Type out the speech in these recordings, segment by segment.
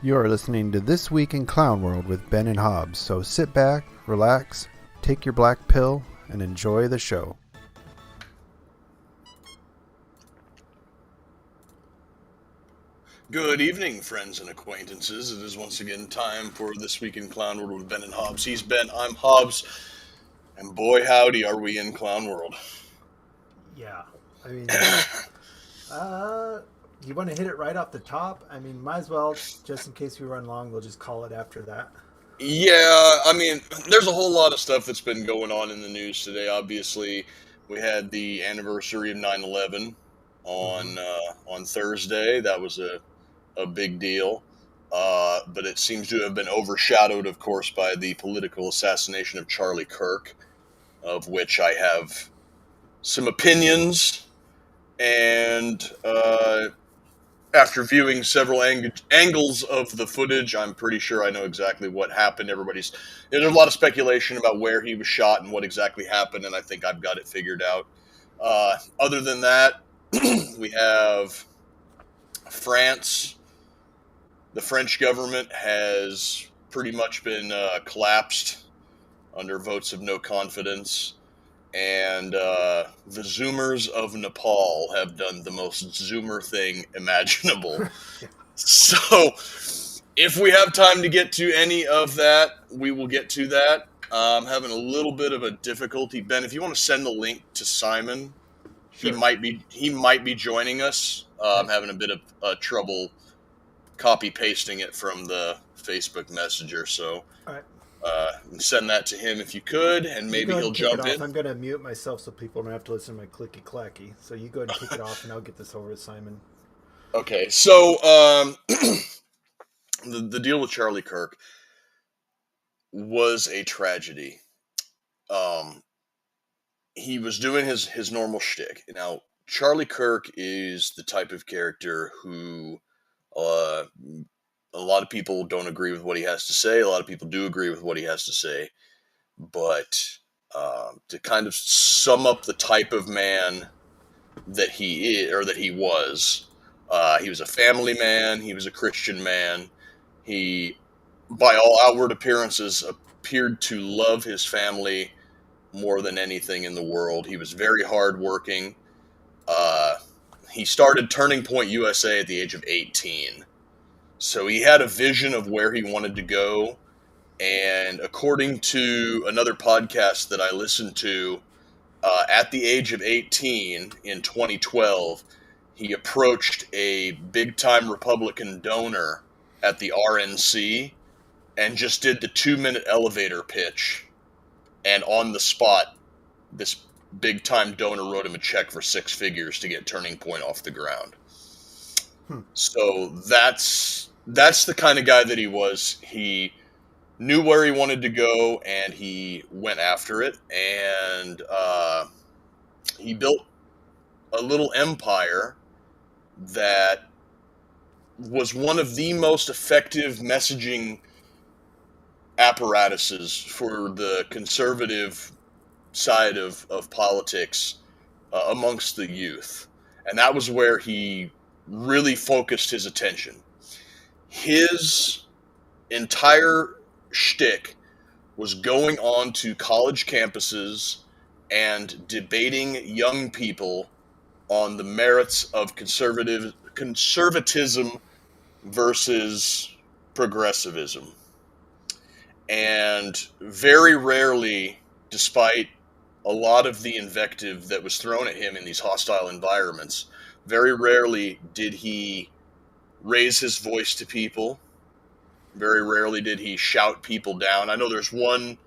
You're listening to This Week in Clown World with Ben and Hobbs, so sit back, relax, take your black pill, and enjoy the show. Good evening, friends and acquaintances. It is once again time for This Week in Clown World with Ben and Hobbs. He's Ben, I'm Hobbs, and boy howdy are we in Clown World. Yeah, I mean, you want to hit it right off the top? I mean, might as well, just in case we run long, we'll just call it after that. Yeah, I mean, there's a whole lot of stuff that's been going on in the news today. Obviously, we had the anniversary of 9/11 on Thursday. That was a big deal. But it seems to have been overshadowed, of course, by the political assassination of Charlie Kirk, of which I have some opinions. And after viewing several angles of the footage, I'm pretty sure I know exactly what happened. There's a lot of speculation about where he was shot and what exactly happened, and I think I've got it figured out. Other than that, we have France. The French government has pretty much been collapsed under votes of no confidence. And the Zoomers of Nepal have done the most Zoomer thing imaginable. So, if we have time to get to any of that, we will get to that. I'm having a little bit of a difficulty. Ben, if you want to send the link to Simon, Sure. he might be joining us. I'm having a bit of trouble copy pasting it from the Facebook Messenger, so. All right. Send that to him if you could, and maybe he'll jump in. I'm going to mute myself so people don't have to listen to my clicky clacky. So you go ahead and kick it off, and I'll get this over to Simon. Okay, so the deal with Charlie Kirk was a tragedy. He was doing his normal shtick. Now, Charlie Kirk is the type of character who a lot of people don't agree with what he has to say. A lot of people do agree with what he has to say. But to kind of sum up the type of man that he is, or that he was a family man. He was a Christian man. He, by all outward appearances, appeared to love his family more than anything in the world. He was very hardworking. He started Turning Point USA at the age of 18. So he had a vision of where he wanted to go, and according to another podcast that I listened to, at the age of 18 in 2012, he approached a big-time Republican donor at the RNC and just did the 2-minute elevator pitch, and on the spot, this big-time donor wrote him a check for 6 figures to get Turning Point off the ground. So that's the kind of guy that he was. He knew where he wanted to go, and he went after it. And he built a little empire that was one of the most effective messaging apparatuses for the conservative side of politics amongst the youth. And that was where he really focused his attention. His entire shtick was going on to college campuses and debating young people on the merits of conservatism versus progressivism. And very rarely, despite a lot of the invective that was thrown at him in these hostile environments, very rarely did he raise his voice to people. Very rarely did he shout people down. I know there's one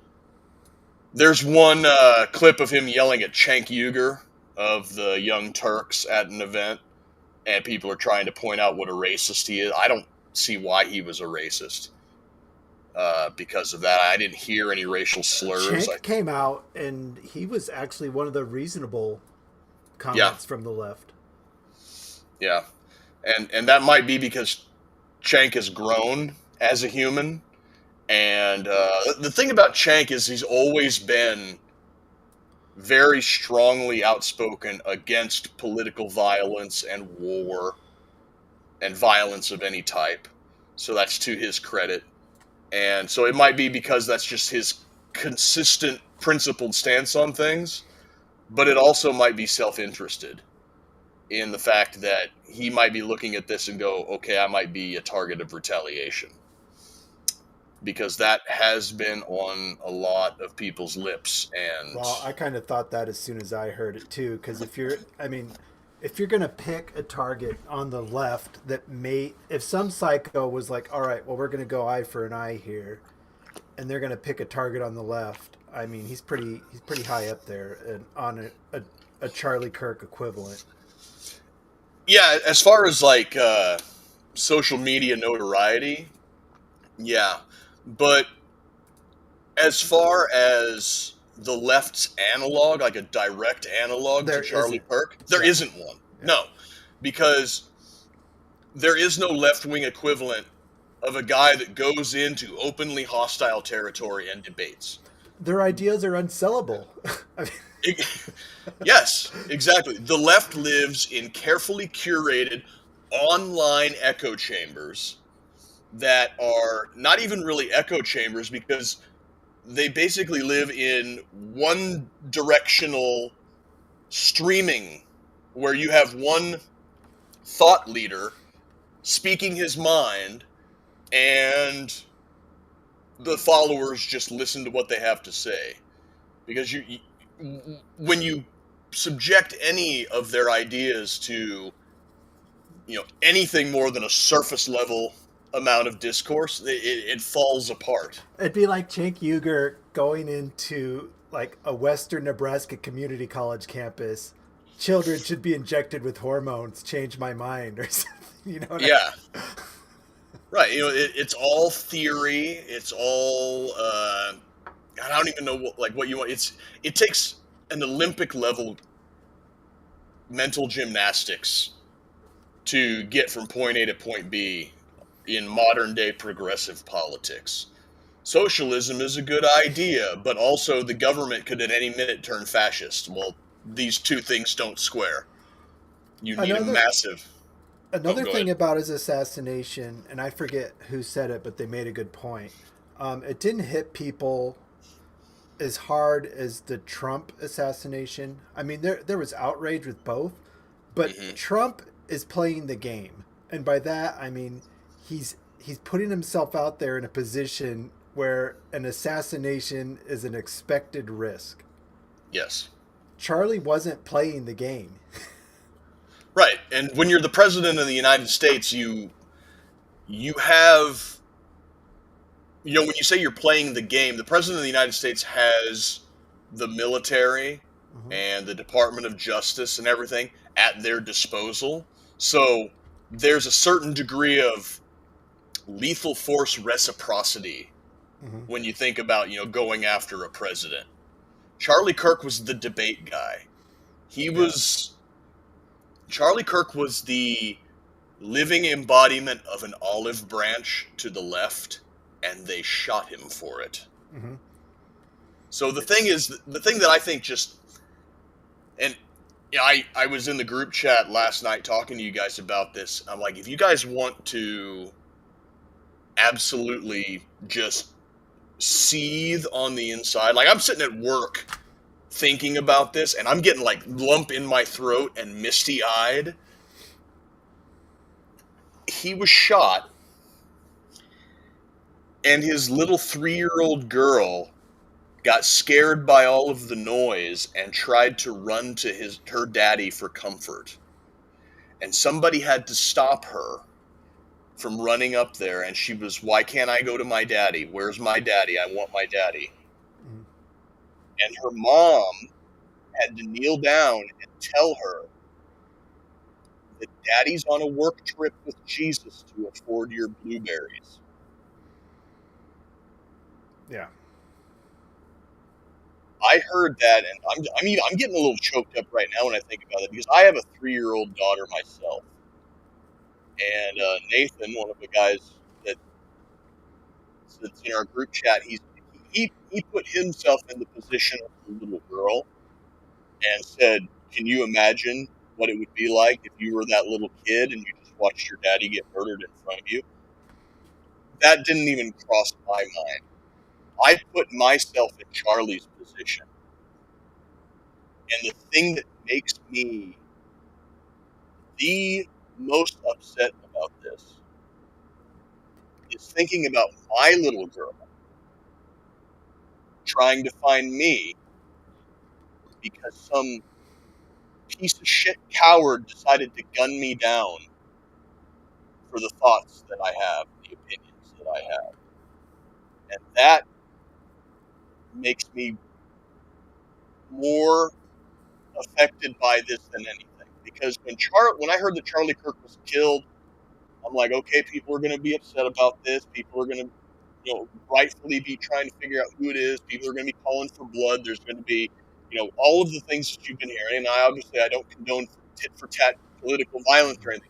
clip of him yelling at Cenk Uygur of the Young Turks at an event, and people are trying to point out what a racist he is. I don't see why he was a racist because of that. I didn't hear any racial slurs. Cenk came out, and he was actually one of the reasonable comments from the left. Yeah, and that might be because Cenk has grown as a human, and the thing about Cenk is he's always been very strongly outspoken against political violence and war and violence of any type. So that's to his credit. And so it might be because that's just his consistent, principled stance on things, but it also might be self-interested in the fact that he might be looking at this and go, okay, I might be a target of retaliation. Because that has been on a lot of people's lips. And Well, I kind of thought that as soon as I heard it too, because if you're going to pick a target on the left if some psycho was like, all right, well, we're going to go eye for an eye here, and they're going to pick a target on the left, I mean, he's pretty high up there and on a Charlie Kirk equivalent. Yeah, as far as like social media notoriety, yeah. But as far as the left's analog, like a direct analog There to Charlie isn't. Kirk, there Yeah. isn't one. Yeah. No, because there is no left-wing equivalent of a guy that goes into openly hostile territory and debates. Their ideas are unsellable. I mean, Yes, exactly. The left lives in carefully curated online echo chambers that are not even really echo chambers because they basically live in one directional streaming where you have one thought leader speaking his mind and the followers just listen to what they have to say. Because when you subject any of their ideas to anything more than a surface level amount of discourse, it falls apart. it'd be like Cenk Uygur going into like a Western Nebraska community college campus. Children should be injected with hormones. Change my mind, or something. You know? Yeah. Right. It's all theory. It's all. I don't even know what you want. It takes an Olympic level mental gymnastics to get from point A to point B in modern day progressive politics. Socialism is a good idea, but also the government could at any minute turn fascist. Well, these two things don't square. You need a massive. Another thing about his assassination, and I forget who said it, but they made a good point. It didn't hit people as hard as the Trump assassination. I mean, there was outrage with both, but Trump is playing the game, and by that I mean he's putting himself out there in a position where an assassination is an expected risk. Yes. Charlie wasn't playing the game. Right, and when you're the president of the United States, you have, when you say you're playing the game, the president of the United States has the military and the Department of Justice and everything at their disposal. So there's a certain degree of lethal force reciprocity when you think about, going after a president. Charlie Kirk was the debate guy. Charlie Kirk was the living embodiment of an olive branch to the left, and they shot him for it. So the thing that I think and I was in the group chat last night talking to you guys about this. I'm like, if you guys want to absolutely just seethe on the inside, like I'm sitting at work thinking about this, and I'm getting like lump in my throat and misty-eyed. He was shot, and his little 3-year-old girl got scared by all of the noise and tried to run to her daddy for comfort. And somebody had to stop her from running up there, and she was, why can't I go to my daddy? Where's my daddy? I want my daddy. And her mom had to kneel down and tell her that daddy's on a work trip with Jesus to afford your blueberries. Yeah. I heard that, and I'm getting a little choked up right now when I think about it, because I have a 3-year-old daughter myself. And Nathan, one of the guys that's in our group chat, he put himself in the position of the little girl and said, can you imagine what it would be like if you were that little kid and you just watched your daddy get murdered in front of you? that didn't even cross my mind. I put myself in Charlie's position. And the thing that makes me the most upset about this is thinking about my little girl trying to find me because some piece of shit coward decided to gun me down for the thoughts that I have, the opinions that I have. And that makes me more affected by this than anything. Because when I heard that Charlie Kirk was killed, I'm like, okay, people are going to be upset about this. People are going to, rightfully be trying to figure out who it is. People are going to be calling for blood. There's going to be, all of the things that you've been hearing. And I don't condone tit for tat political violence or anything.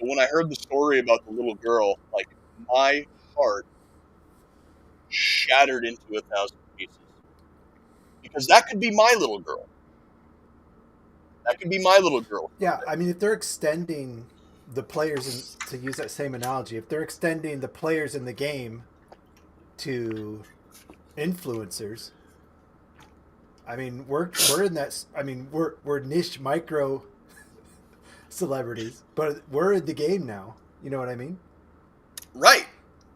But when I heard the story about the little girl, like, my heart shattered into 1,000 pieces. Because that could be my little girl. That could be my little girl. Yeah, I mean, if they're extending the players, to use that same analogy, if they're extending the players in the game to influencers, I mean, we're in that. I mean, we're niche micro celebrities, but we're in the game now. You know what I mean? Right.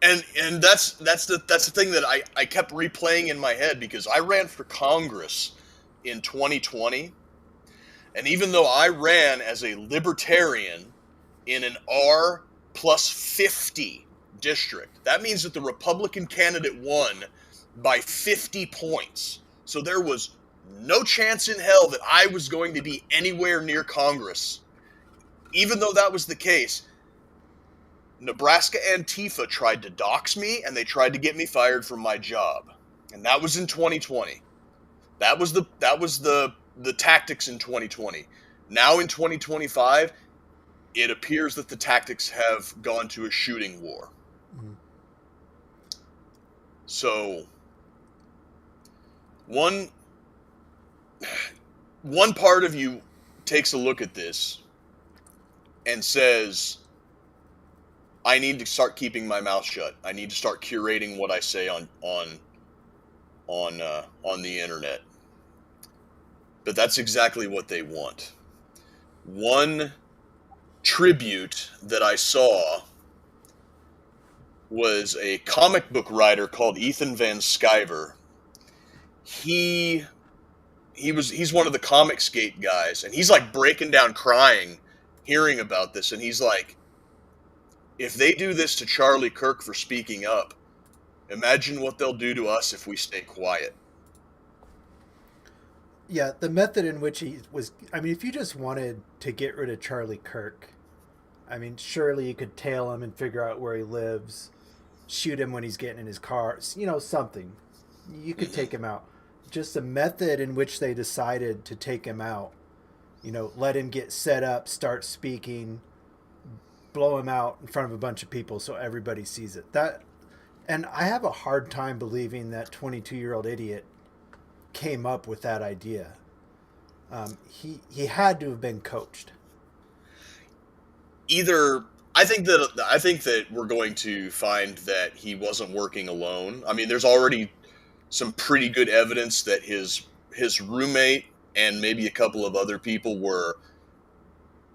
And that's the thing that I kept replaying in my head, because I ran for Congress in 2020, and even though I ran as a libertarian in an R plus 50 district, that means that the Republican candidate won by 50 points. So there was no chance in hell that I was going to be anywhere near Congress. Even though that was the case, Nebraska Antifa tried to dox me, and they tried to get me fired from my job. And that was in 2020. That was the tactics in 2020. Now in 2025, it appears that the tactics have gone to a shooting war. Mm-hmm. So one part of you takes a look at this and says, I need to start keeping my mouth shut. I need to start curating what I say on the internet. But that's exactly what they want. One tribute that I saw was a comic book writer called Ethan Van Sciver. He's one of the Comicsgate guys, and he's like breaking down crying hearing about this, and he's like, if they do this to Charlie Kirk for speaking up, imagine what they'll do to us if we stay quiet. Yeah, the method in which he was... I mean, if you just wanted to get rid of Charlie Kirk, I mean, surely you could tail him and figure out where he lives, shoot him when he's getting in his car, something. You could take him out. Just the method in which they decided to take him out, let him get set up, start speaking, blow him out in front of a bunch of people so everybody sees it. And I have a hard time believing that 22-year-old idiot came up with that idea. He had to have been coached. I think that we're going to find that he wasn't working alone. I mean, there's already some pretty good evidence that his roommate and maybe a couple of other people were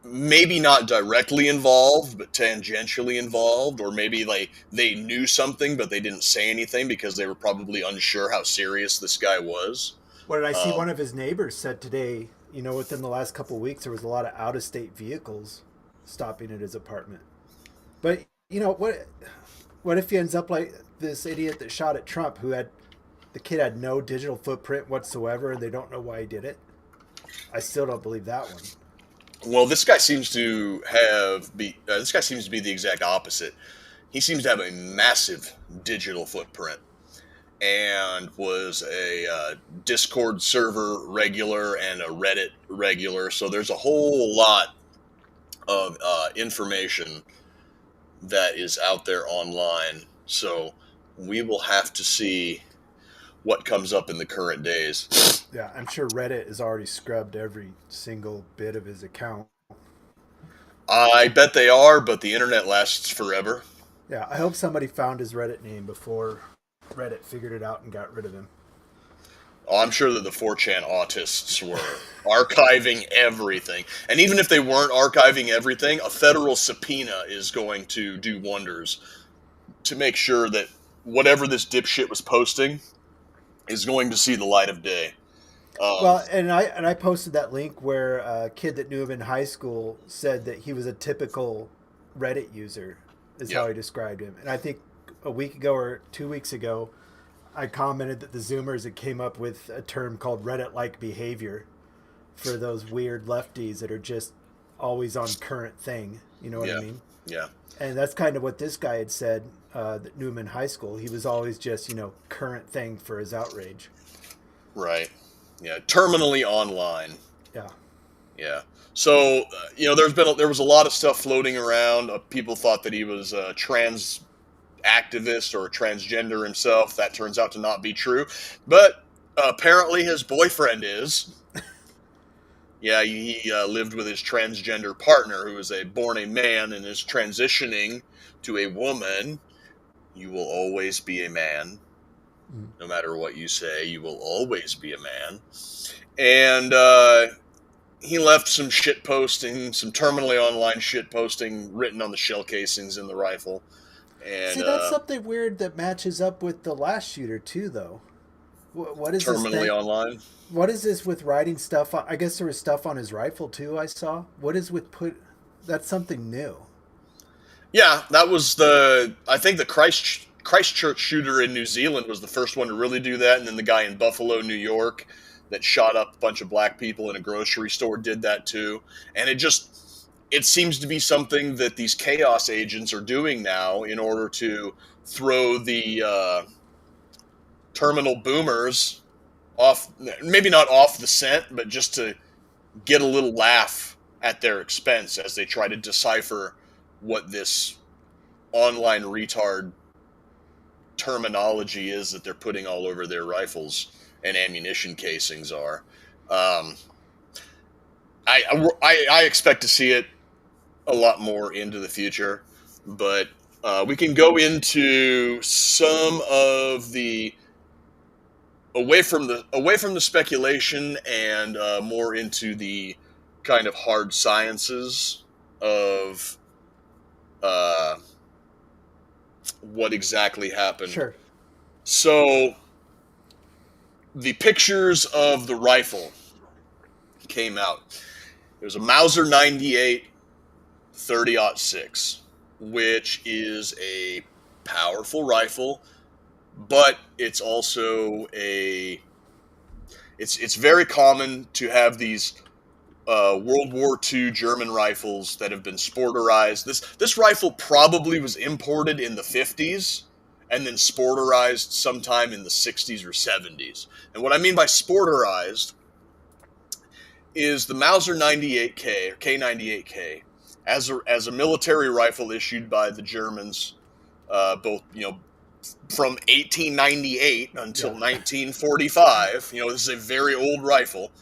maybe not directly involved, but tangentially involved, or maybe they knew something, but they didn't say anything because they were probably unsure how serious this guy was. What did I see? One of his neighbors said today, within the last couple of weeks, there was a lot of out-of-state vehicles stopping at his apartment. But, what if he ends up like this idiot that shot at Trump, the kid had no digital footprint whatsoever, and they don't know why he did it? I still don't believe that one. Well, this guy seems to be the exact opposite. He seems to have a massive digital footprint and was a Discord server regular and a Reddit regular. So there's a whole lot of information that is out there online. So we will have to see what comes up in the current days. Yeah, I'm sure Reddit has already scrubbed every single bit of his account. I bet they are, but the internet lasts forever. Yeah, I hope somebody found his Reddit name before Reddit figured it out and got rid of him. Oh, I'm sure that the 4chan autists were archiving everything. And even if they weren't archiving everything, a federal subpoena is going to do wonders to make sure that whatever this dipshit was posting is going to see the light of day. Well, and I posted that link where a kid that knew him in high school said that he was a typical Reddit user, is Yeah. how he described him. And I think a week ago or 2 weeks ago, I commented that the Zoomers had came up with a term called Reddit-like behavior for those weird lefties that are just always on current thing. You know what Yeah. I mean? Yeah. And that's kind of what this guy had said that knew him in high school. He was always just, current thing for his outrage. Right. Yeah. Terminally online. Yeah. Yeah. So, there was a lot of stuff floating around. People thought that he was a trans activist or a transgender himself. That turns out to not be true. But apparently his boyfriend is. Yeah, he lived with his transgender partner, who is born a man and is transitioning to a woman. You will always be a man. No matter what you say, you will always be a man. And he left some shit posting, some terminally online shit posting written on the shell casings in the rifle. And see, that's something weird that matches up with the last shooter too, though. What is this terminally thing? online. What is this with writing stuff on? I guess there was stuff on his rifle too. I saw. What is with put? That's something new. Yeah, that was I think the Christchurch shooter in New Zealand was the first one to really do that, and then the guy in Buffalo, New York, that shot up a bunch of black people in a grocery store did that too. And it seems to be something that these chaos agents are doing now in order to throw the terminal boomers off, maybe not off the scent, but just to get a little laugh at their expense as they try to decipher what this online retard terminology is that they're putting all over their rifles and ammunition casings are. I expect to see it a lot more into the future, but we can go into some of the away from the speculation and more into the kind of hard sciences of what exactly happened. Sure. So the pictures of the rifle came out. It was a Mauser 98 30-06, which is a powerful rifle, but it's also it's very common to have these World War II German rifles that have been sporterized. This rifle probably was imported in the 50s and then sporterized sometime in the 60s or 70s. And what I mean by sporterized is the Mauser 98K or K98K as a military rifle issued by the Germans, both from 1898 until 1945. This is a very old rifle.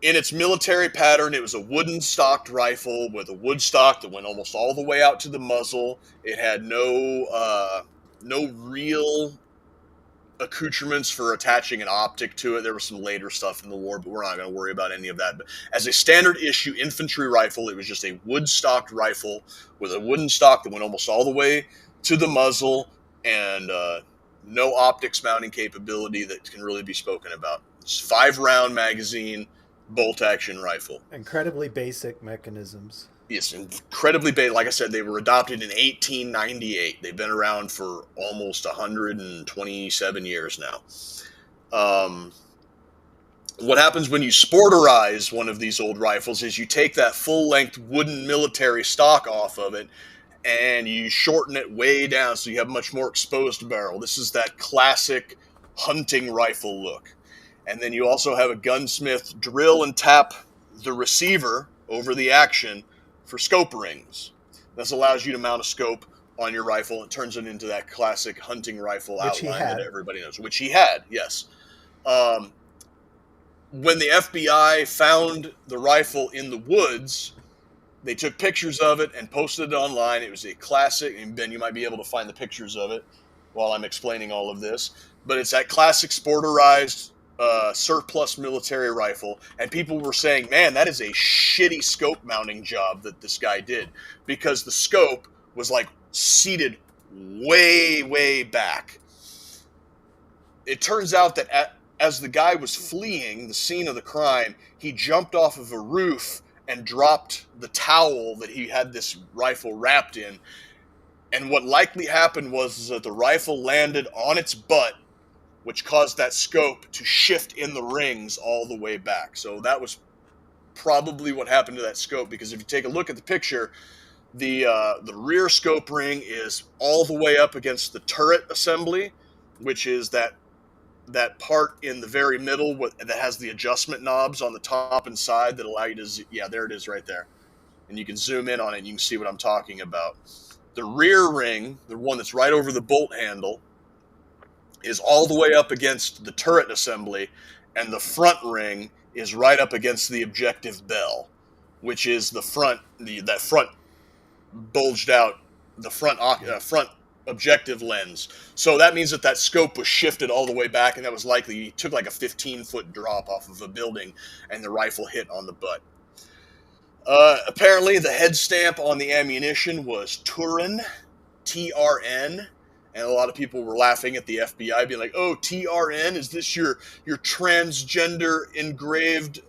In its military pattern, it was a wooden stocked rifle with a wood stock that went almost all the way out to the muzzle. It had no real accoutrements for attaching an optic to it. There was some later stuff in the war, but we're not going to worry about any of that. But as a standard issue infantry rifle, it was just a wood stocked rifle with a wooden stock that went almost all the way to the muzzle and no optics mounting capability that can really be spoken about. It's 5-round magazine, bolt action rifle. Incredibly basic mechanisms. Yes, incredibly basic. Like I said, they were adopted in 1898. They've been around for almost 127 years now. What happens when you sporterize one of these old rifles is you take that full-length wooden military stock off of it and you shorten it way down so you have a much more exposed barrel. This is that classic hunting rifle look. And then you also have a gunsmith drill and tap the receiver over the action for scope rings. This allows you to mount a scope on your rifle and turns it into that classic hunting rifle outline that everybody knows, which he had, yes. When the FBI found the rifle in the woods, They took pictures of it and posted it online. It was a classic, and Ben, you might be able to find the pictures of it while I'm explaining all of this. But it's that classic sporterized surplus military rifle, and people were saying, man, that is a shitty scope mounting job that this guy did, because the scope was like seated way, way back. It turns out that as the guy was fleeing the scene of the crime, he jumped off of a roof and dropped the towel that he had this rifle wrapped in. And what likely happened was that the rifle landed on its butt, which caused that scope to shift in the rings all the way back. So that was probably what happened to that scope, because if you take a look at the picture, the rear scope ring is all the way up against the turret assembly, which is that part in the very middle that has the adjustment knobs on the top and side that allow you to, yeah, there it is right there. And you can zoom in on it and you can see what I'm talking about. The rear ring, the one that's right over the bolt handle, is all the way up against the turret assembly, and the front ring is right up against the objective bell, which is the front, that front bulged out, the front objective lens. So that means that scope was shifted all the way back, and that was likely, he took like a 15-foot drop off of a building, and the rifle hit on the butt. Apparently, the head stamp on the ammunition was Turin, TRN, and a lot of people were laughing at the FBI, being like, "Oh, TRN, is this your transgender engraved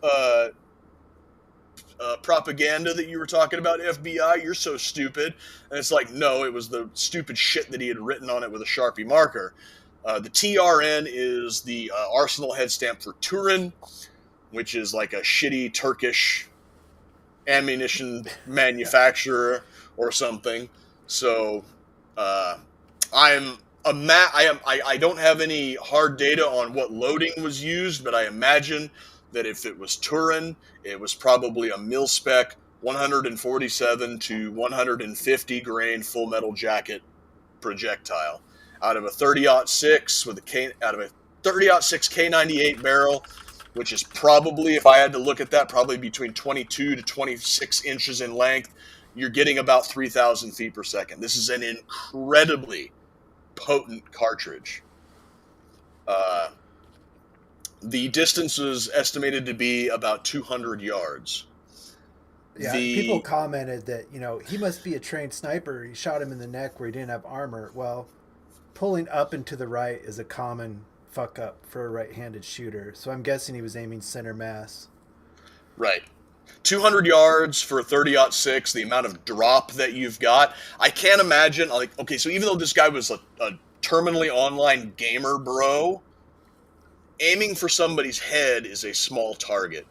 propaganda that you were talking about, FBI? You're so stupid." And it's like, no, it was the stupid shit that he had written on it with a Sharpie marker. The TRN is the arsenal head stamp for Turin, which is like a shitty Turkish ammunition manufacturer or something. So I don't have any hard data on what loading was used, but I imagine that if it was Turin, it was probably a mil-spec 147 to 150 grain full metal jacket projectile out of a 30-06 out of a 30-06 K98 barrel, which is probably, if I had to look at that, probably between 22 to 26 inches in length. You're getting about 3,000 feet per second. This is an incredibly potent cartridge. The distance was estimated to be about 200 yards. Yeah, people commented that, he must be a trained sniper. He shot him in the neck where he didn't have armor. Well, pulling up and to the right is a common fuck up for a right-handed shooter. So I'm guessing he was aiming center mass. Right. 200 yards for a 30-06, the amount of drop that you've got. I can't imagine, okay, so even though this guy was a terminally online gamer bro, aiming for somebody's head is a small target.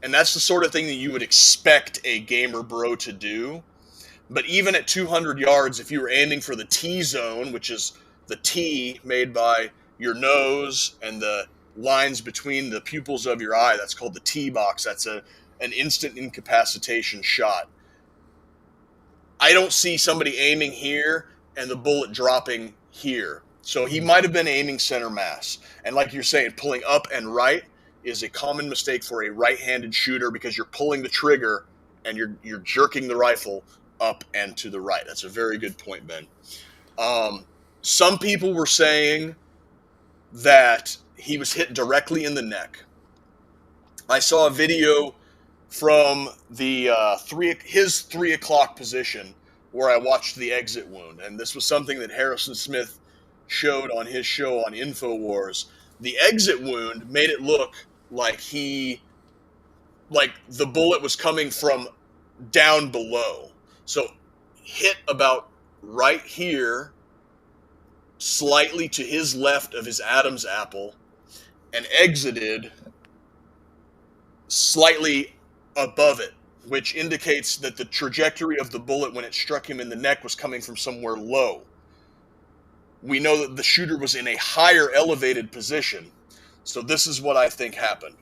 And that's the sort of thing that you would expect a gamer bro to do. But even at 200 yards, if you were aiming for the T-zone, which is the T made by your nose and the lines between the pupils of your eye, that's called the T-box. That's an instant incapacitation shot. I don't see somebody aiming here and the bullet dropping here. So he might have been aiming center mass. And like you're saying, pulling up and right is a common mistake for a right-handed shooter, because you're pulling the trigger and you're jerking the rifle up and to the right. That's a very good point, Ben. Some people were saying that he was hit directly in the neck. I saw a video from the his 3 o'clock position where I watched the exit wound, and this was something that Harrison Smith showed on his show on InfoWars. The exit wound made it look like the bullet was coming from down below. So hit about right here, slightly to his left of his Adam's apple, and exited slightly above it, which indicates that the trajectory of the bullet when it struck him in the neck was coming from somewhere low. We know that the shooter was in a higher elevated position, so this is what I think happened.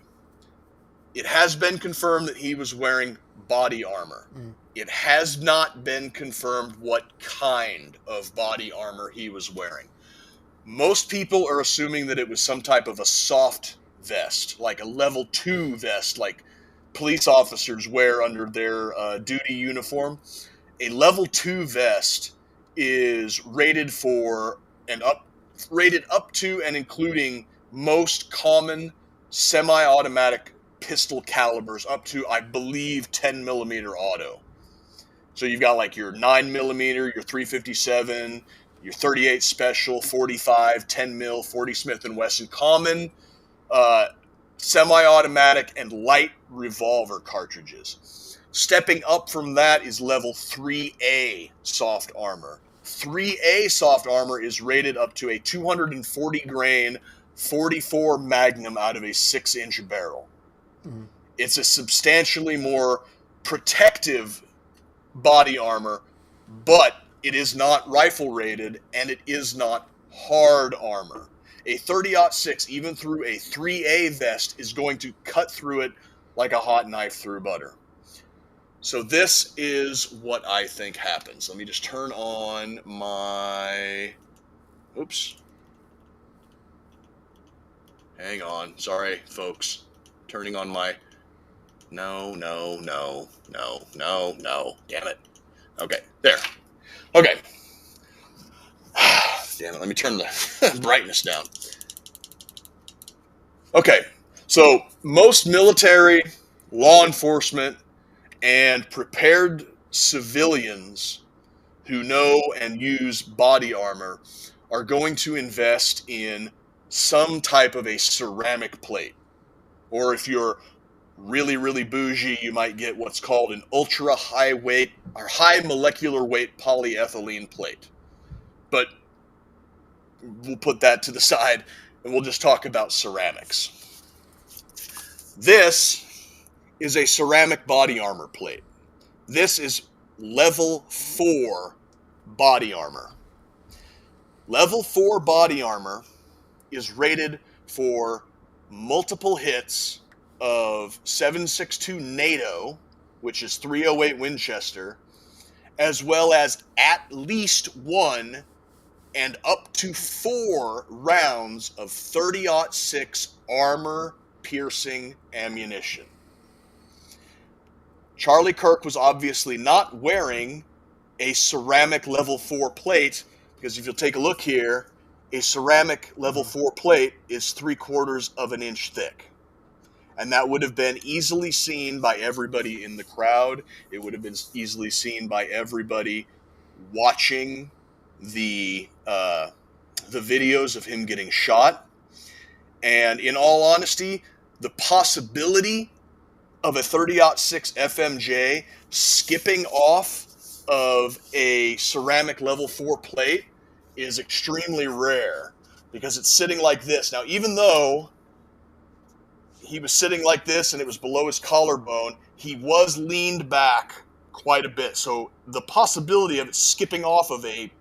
It has been confirmed that he was wearing body armor. It has not been confirmed what kind of body armor he was wearing. Most people are assuming that it was some type of a soft vest, like a level 2 vest, like police officers wear under their duty uniform. A level 2 vest is rated up to and including most common semi-automatic pistol calibers up to, I believe, 10 millimeter auto. So you've got like your 9 millimeter, your 357, your 38 special, 45, 10 mil, 40 Smith & Wesson common, semi-automatic and light revolver cartridges. Stepping up from that is level 3A soft armor. 3A soft armor is rated up to a 240 grain 44 Magnum out of a 6-inch barrel. Mm-hmm. It's a substantially more protective body armor, but it is not rifle rated and it is not hard armor. A 30-06, even through a 3A vest, is going to cut through it like a hot knife through butter. So this is what I think happens. Let me just turn on my... Oops. Hang on. Sorry, folks. Turning on my... No. Damn it. Okay, there. Okay. Damn it, let me turn the brightness down. Okay, so most military, law enforcement, and prepared civilians who know and use body armor are going to invest in some type of a ceramic plate. Or if you're really, really bougie, you might get what's called an ultra high weight or high molecular weight polyethylene plate. But we'll put that to the side and we'll just talk about ceramics. This is a ceramic body armor plate. This is level 4 body armor. Level 4 body armor is rated for multiple hits of 7.62 NATO, which is 308 Winchester, as well as at least 1 and up to 4 rounds of 30-06 armor-piercing ammunition. Charlie Kirk was obviously not wearing a ceramic level 4 plate, because if you'll take a look here, a ceramic level 4 plate is 3/4 of an inch thick. And that would have been easily seen by everybody in the crowd. It would have been easily seen by everybody watching the videos of him getting shot. And in all honesty, the possibility of a 30-06 FMJ skipping off of a ceramic level 4 plate is extremely rare because it's sitting like this. Now, even though he was sitting like this and it was below his collarbone, he was leaned back quite a bit. So the possibility of it skipping off of a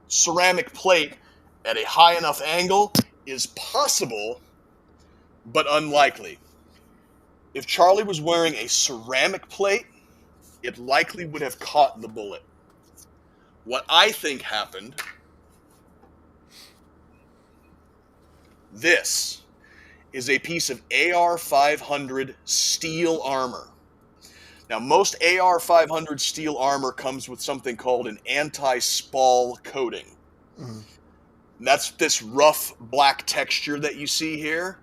ceramic plate at a high enough angle is possible, but unlikely. If Charlie was wearing a ceramic plate, it likely would have caught the bullet. What I think happened, this is a piece of AR-500 steel armor. Now, most AR-500 steel armor comes with something called an anti-spall coating. Mm-hmm. That's this rough black texture that you see here.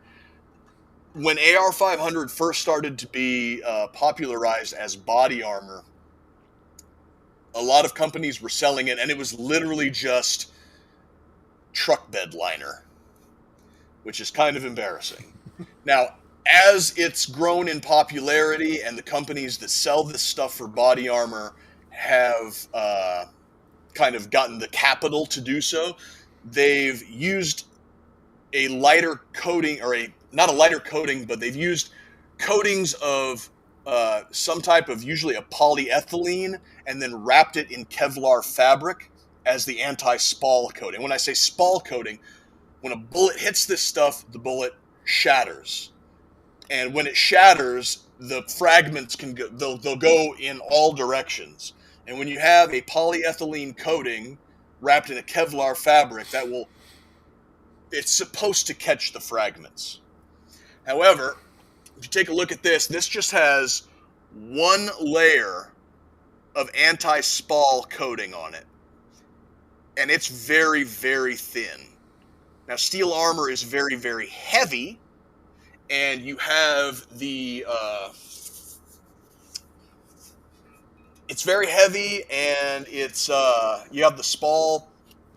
When AR-500 first started to be popularized as body armor, a lot of companies were selling it, and it was literally just truck bed liner, which is kind of embarrassing. Now, as it's grown in popularity and the companies that sell this stuff for body armor have kind of gotten the capital to do so, they've used a lighter coating, or not a lighter coating, but they've used coatings of some type of, usually a polyethylene, and then wrapped it in Kevlar fabric as the anti-spall coating. When I say spall coating, when a bullet hits this stuff, the bullet shatters. And when it shatters, the fragments can go, they'll go in all directions. And when you have a polyethylene coating wrapped in a Kevlar fabric, it's supposed to catch the fragments. However, if you take a look at this just has one layer of anti-spall coating on it. And it's very, very thin. Now, steel armor is very, very heavy, and you have the it's very heavy, and it's you have the spall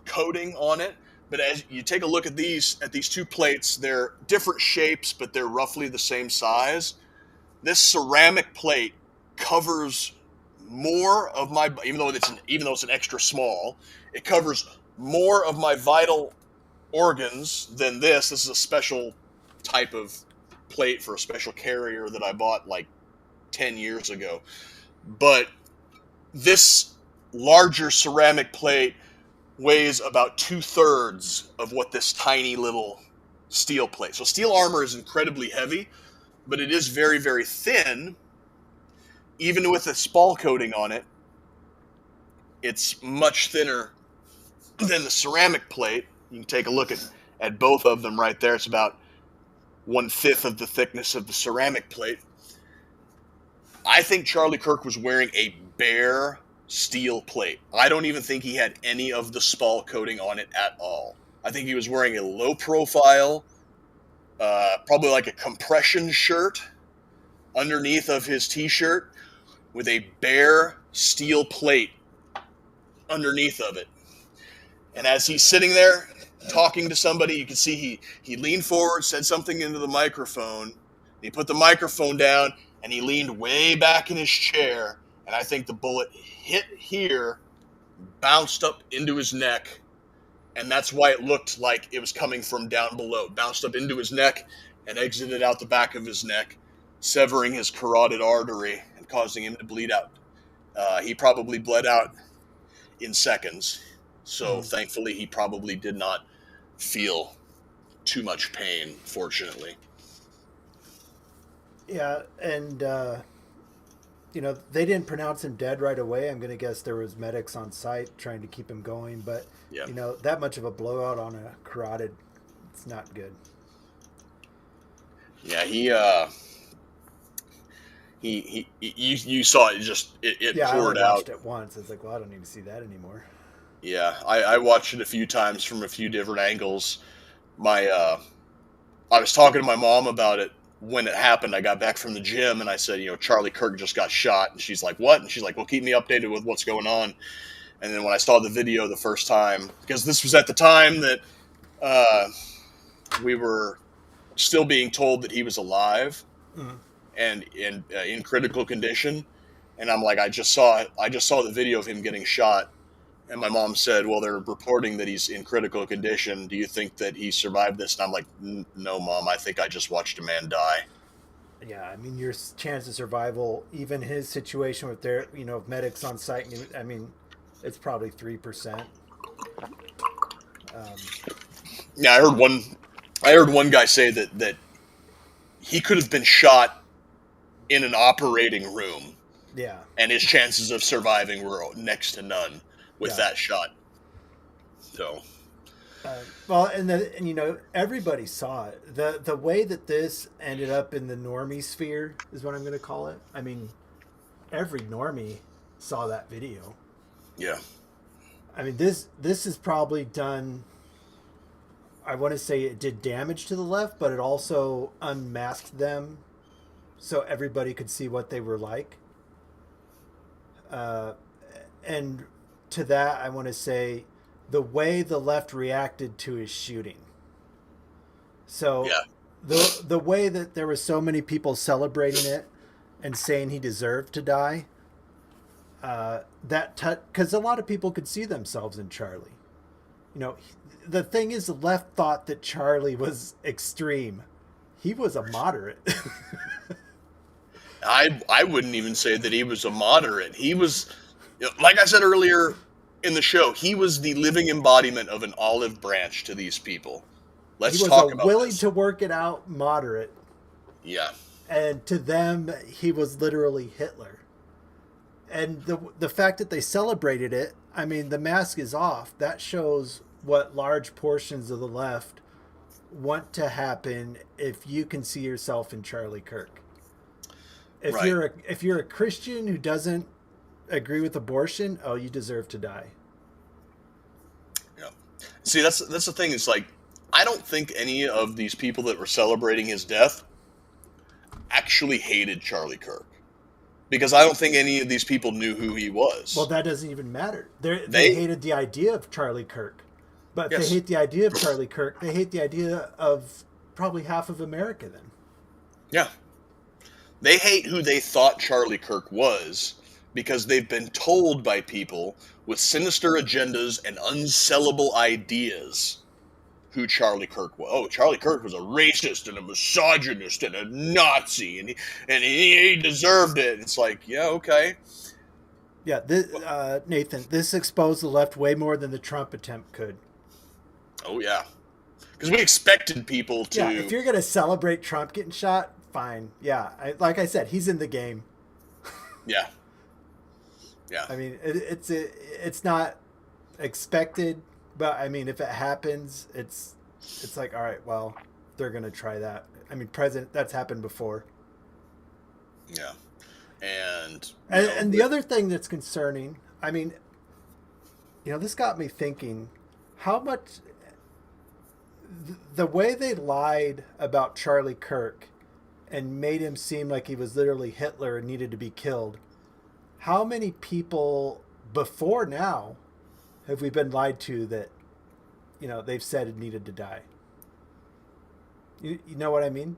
coating on it. But as you take a look at these two plates, they're different shapes, but they're roughly the same size. This ceramic plate covers more of my, even though it's an extra small, it covers more of my vital organs than this. This is a special type of plate for a special carrier that I bought like 10 years ago. But this larger ceramic plate weighs about 2/3 of what this tiny little steel plate. So steel armor is incredibly heavy, but it is very, very thin. Even with a spall coating on it, it's much thinner than the ceramic plate. You can take a look at both of them right there. It's about 1/5 of the thickness of the ceramic plate. I think Charlie Kirk was wearing a bare steel plate. I don't even think he had any of the spall coating on it at all. I think he was wearing a low profile, probably like a compression shirt underneath of his t-shirt with a bare steel plate underneath of it. And as he's sitting there talking to somebody, you can see he leaned forward, said something into the microphone. He put the microphone down, and he leaned way back in his chair. And I think the bullet hit here, bounced up into his neck, and that's why it looked like it was coming from down below. Bounced up into his neck and exited out the back of his neck, severing his carotid artery and causing him to bleed out. He probably bled out in seconds. So thankfully, he probably did not feel too much pain, fortunately. Yeah, and, they didn't pronounce him dead right away. I'm going to guess there was medics on site trying to keep him going. But, Yeah. That much of a blowout on a carotid, it's not good. Yeah, you saw it it yeah, poured I out. watched it once. It's like, well, I don't need to see that anymore. Yeah, I watched it a few times from a few different angles. I was talking to my mom about it when it happened. I got back from the gym and I said, Charlie Kirk just got shot. And she's like, what? And she's like, well, keep me updated with what's going on. And then when I saw the video the first time, because this was at the time that we were still being told that he was alive and in critical condition. And I'm like, I just saw the video of him getting shot. And my mom said, well, they're reporting that he's in critical condition. Do you think that he survived this? And I'm like, no, Mom, I think I just watched a man die. Yeah, I mean, your chance of survival, even his situation with their, medics on site, it's probably 3%. Yeah, I heard one guy say that he could have been shot in an operating room. Yeah. And his chances of surviving were next to none with that shot. So. Well, and everybody saw it. The way that this ended up in the normie sphere is what I'm going to call it. I mean, every normie saw that video. Yeah. I mean, this is probably done. I want to say it did damage to the left, but it also unmasked them so everybody could see what they were like. And to that, I want to say the way the left reacted to his shooting. So the way that there were so many people celebrating it and saying he deserved to die, because a lot of people could see themselves in Charlie. The thing is, the left thought that Charlie was extreme. He was a moderate. I wouldn't even say that he was a moderate. He was, like I said earlier in the show, he was the living embodiment of an olive branch to these people. Let's talk about this. He was willing to work it out moderate. Yeah. And to them, he was literally Hitler. And the fact that they celebrated it, I mean, the mask is off. That shows what large portions of the left want to happen if you can see yourself in Charlie Kirk. Right. If you're a Christian who doesn't agree with abortion, oh, you deserve to die. Yeah. See, that's the thing. It's like I don't think any of these people that were celebrating his death actually hated Charlie Kirk, because I don't think any of these people knew who he Well, was. that doesn't even matter. They They hated the idea of Charlie Kirk. But if they yes, hate the idea of Charlie Kirk, they hate the idea of probably half of America then. yeah, they hate who they thought Charlie Kirk was because they've been told by people with sinister agendas and unsellable ideas who Charlie Kirk was. Oh, Charlie Kirk was a racist and a misogynist and a Nazi, and he deserved it. It's like, yeah, okay. Yeah, Nathan, this exposed the left way more than the Trump attempt could. Oh yeah, because we expected people Yeah, if to. you're going to celebrate Trump getting shot, fine. Yeah, like I said, he's in the game. Yeah, yeah, I mean, it's not expected, but I mean, if it happens, it's like, all right, well, they're going to try that. I mean, that's happened before. yeah, and And the other thing that's concerning, I mean, this got me thinking how much the way they lied about Charlie Kirk and made him seem like he was literally Hitler and needed to be killed. How many people before now have we been lied to that, they've said it needed to die? You know what I mean?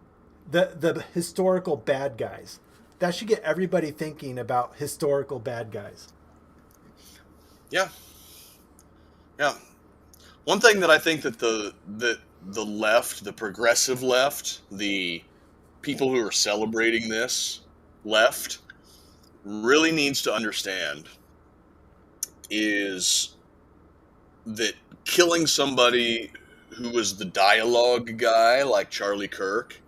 The historical bad guys. That should get everybody thinking about historical bad guys. yeah, yeah. One thing that I think that the left, the progressive left, the people who are celebrating this left really needs to understand is that killing somebody who was the dialogue guy like Charlie Kirk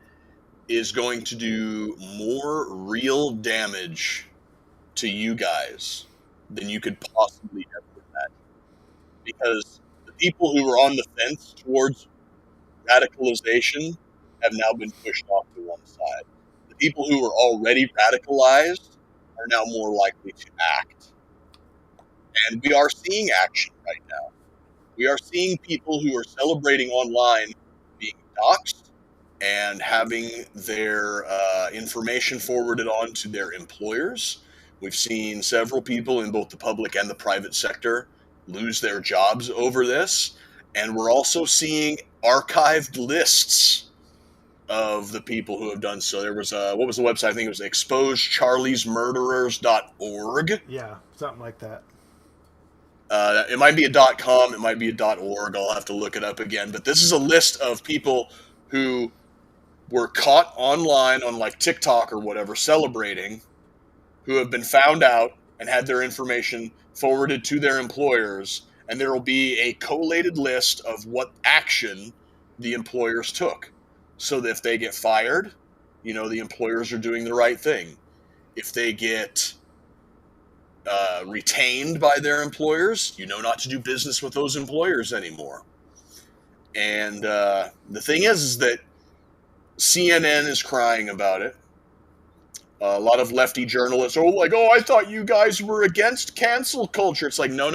is going to do more real damage to you guys than you could possibly ever imagine. Because the people who were on the fence towards radicalization have now been pushed off to one side. The people who were already radicalized are now more likely to act. And we are seeing action right now. We are seeing people who are celebrating online being doxxed and having their information forwarded on to their employers. We've seen several people in both the public and the private sector lose their jobs over this. And we're also seeing archived lists of the people who have done so. There was what was the website? I think it was exposecharliesmurderers.org. Yeah, something like that. It might be a .com, it might be a .org. I'll have to look it up again. But this is a list of people who were caught online on like TikTok or whatever celebrating, who have been found out and had their information forwarded to their employers, and there will be a collated list of what action the employers took. So that if they get fired, the employers are doing the right thing. If they get retained by their employers, not to do business with those employers anymore. And the thing is that CNN is crying about it. A lot of lefty journalists are like, oh, I thought you guys were against cancel culture. It's like, no.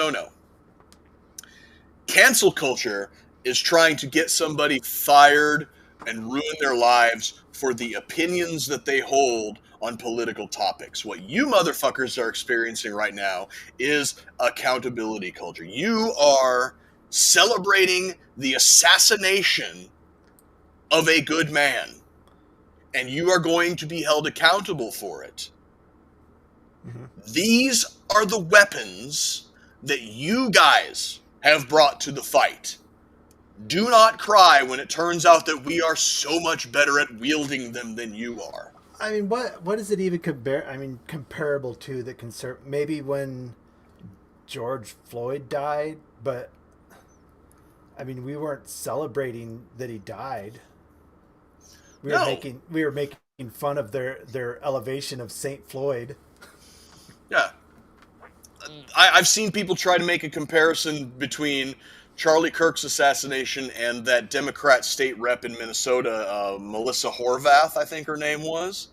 Cancel culture is trying to get somebody fired and ruin their lives for the opinions that they hold on political topics. What you motherfuckers are experiencing right now is accountability culture. You are celebrating the assassination of a good man, and you are going to be held accountable for it. Mm-hmm. These are the weapons that you guys have brought to the fight. Do not cry when it turns out that we are so much better at wielding them than you are. I mean, what is it even comparable to that concern? Maybe when George Floyd died, but I mean, we weren't celebrating that he died. We were making fun of their elevation of Saint Floyd. Yeah. I've seen people try to make a comparison between Charlie Kirk's assassination and that Democrat state rep in Minnesota, Melissa Horvath, I think her name was.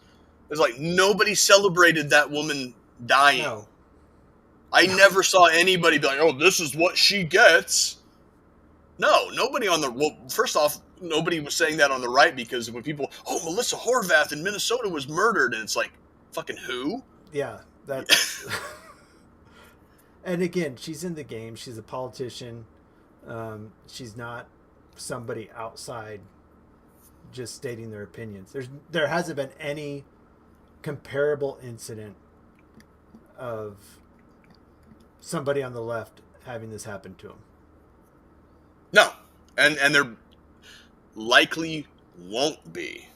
It's like nobody celebrated that woman dying. No. I never saw anybody be like, "Oh, this is what she gets." No, nobody on the well. First off, nobody was saying that on the right because when people, "Oh, Melissa Horvath in Minnesota was murdered," and it's like, fucking who? Yeah, that's. And again, she's in the game. She's a politician. She's not somebody outside just stating their opinions. There hasn't been any comparable incident of somebody on the left having this happen to them. No, and there likely won't be,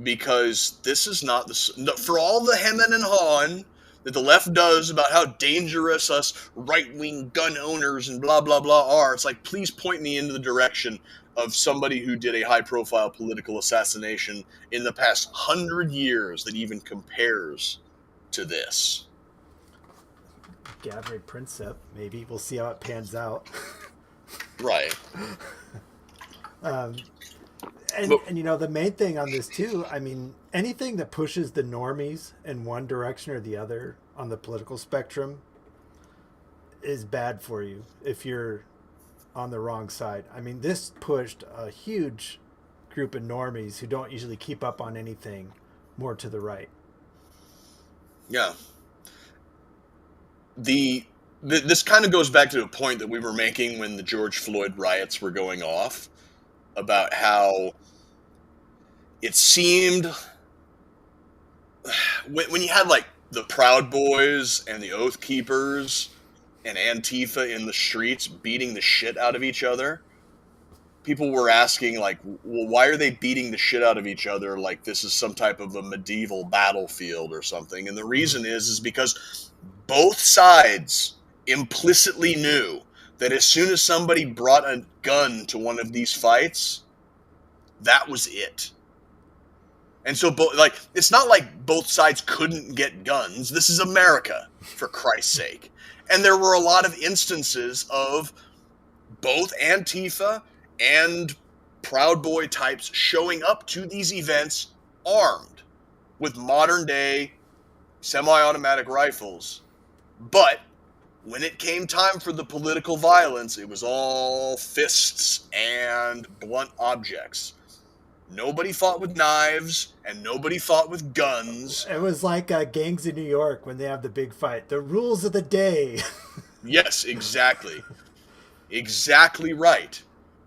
because this is not the for all the hemming and hawing that the left does about how dangerous us right-wing gun owners and blah blah blah are. It's like, please point me into the direction of somebody who did a high-profile political assassination in the past 100 years that even compares to this. Gabriel Princip, maybe. We'll see how it pans out. Right. And you know, the main thing on this too, I mean, anything that pushes the normies in one direction or the other on the political spectrum is bad for you if you're on the wrong side. I mean, this pushed a huge group of normies who don't usually keep up on anything more to the right. Yeah. This kind of goes back to a point that we were making when the George Floyd riots were going off, about how it seemed when you had like the Proud Boys and the Oath Keepers and Antifa in the streets beating the shit out of each other, people were asking, like, well, why are they beating the shit out of each other like this is some type of a medieval battlefield or something? And the reason is because both sides implicitly knew that as soon as somebody brought a gun to one of these fights, that was it. And so, it's not like both sides couldn't get guns. This is America, for Christ's sake. And there were a lot of instances of both Antifa and Proud Boy types showing up to these events armed with modern-day semi-automatic rifles. But when it came time for the political violence, it was all fists and blunt objects. Nobody fought with knives, and nobody fought with guns. It was like gangs in New York when they have the big fight. The rules of the day. Yes, exactly. Exactly right.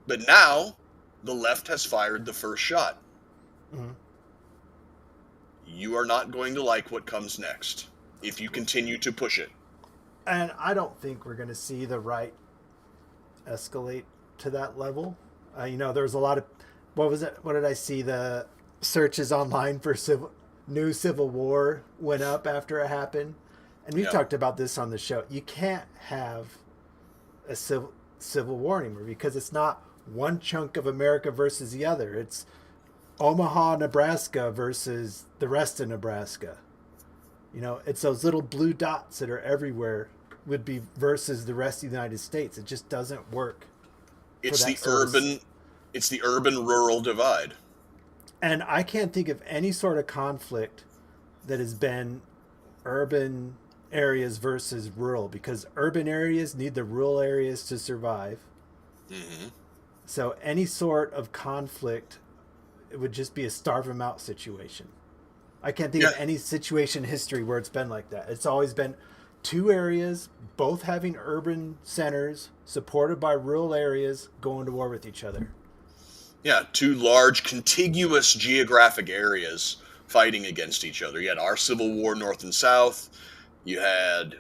But now, the left has fired the first shot. Mm-hmm. You are not going to like what comes next if you continue to push it. And I don't think we're going to see the right escalate to that level. You know, there's a lot of... What was it? What did I see? The searches online for new Civil War went up after it happened. And we've talked about this on the show. You can't have a civil war anymore because it's not one chunk of America versus the other. It's Omaha, Nebraska versus the rest of Nebraska. You know, it's those little blue dots that are everywhere would be versus the rest of the United States. It just doesn't work. It's the urban-rural divide. And I can't think of any sort of conflict that has been urban areas versus rural, because urban areas need the rural areas to survive. Mm-hmm. So any sort of conflict, it would just be a starve them out situation. I can't think of any situation in history where it's been like that. It's always been two areas, both having urban centers, supported by rural areas, going to war with each other. Yeah, two large, contiguous geographic areas fighting against each other. You had our Civil War, North and South. You had,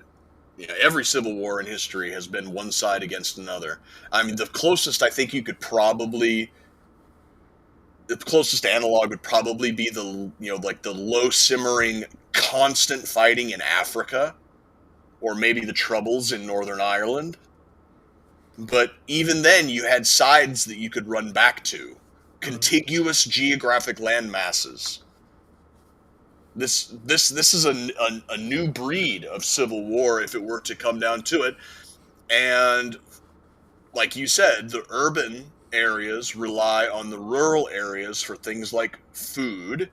every Civil War in history has been one side against another. I mean, the closest analog would probably be the low simmering, constant fighting in Africa, or maybe the Troubles in Northern Ireland. But even then, you had sides that you could run back to. Contiguous geographic land masses. This is a new breed of civil war if it were to come down to it. And like you said, the urban areas rely on the rural areas for things like food,